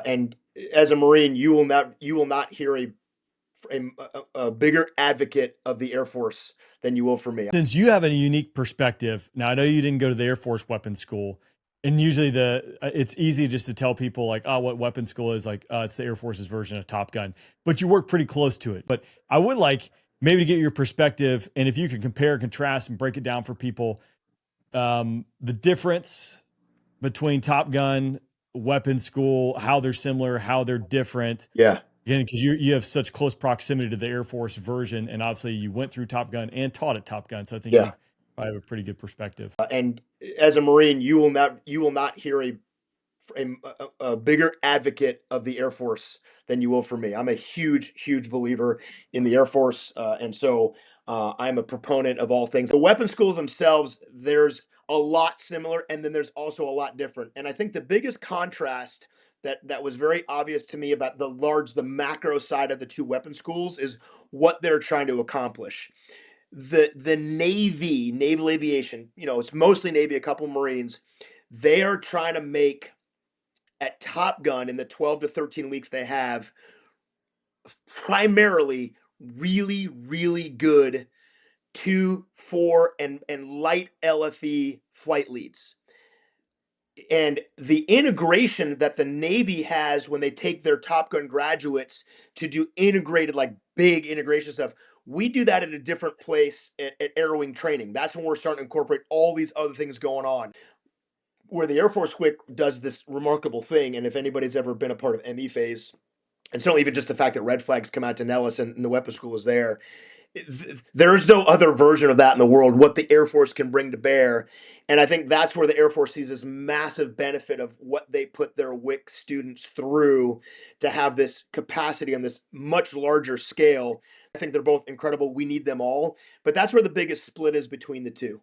And as a Marine, you will not hear a bigger advocate of the Air Force than you will from me. Since you have a unique perspective, now I know you didn't go to the Air Force weapons school, and usually it's easy just to tell people like, oh, what weapons school is like, it's the Air Force's version of Top Gun, but you work pretty close to it. But I would like maybe to get your perspective, and if you could compare and contrast and break it down for people, the difference between Top Gun, weapons school, how they're similar, how they're different. Yeah. Again, because you have such close proximity to the Air Force version, and obviously you went through Top Gun and taught at Top Gun, so I think Yeah. you probably have a pretty good perspective. And as a Marine, you will not hear a bigger advocate of the Air Force than you will from me. I'm a huge believer in the Air Force, and so I'm a proponent of all things. The weapon schools themselves, there's a lot similar, and then there's also a lot different. And I think the biggest contrast that was very obvious to me about the macro side of the two weapon schools is what they're trying to accomplish. The Navy, naval aviation, it's mostly Navy, a couple Marines. They are trying to make at Top Gun in the 12 to 13 weeks they have primarily really good 2, 4, and light LFE flight leads. And the integration that the Navy has when they take their Top Gun graduates to do integrated, like big integration stuff, we do that at a different place at Air Wing training. That's when we're starting to incorporate all these other things going on. Where the Air Force Quick does this remarkable thing, and if anybody's ever been a part of ME phase, and certainly even just the fact that red flags come out to Nellis and the weapons school is there, there's no other version of that in the world, what the Air Force can bring to bear. And I think that's where the Air Force sees this massive benefit of what they put their WIC students through to have this capacity on this much larger scale. I think they're both incredible. We need them all. But that's where the biggest split is between the two.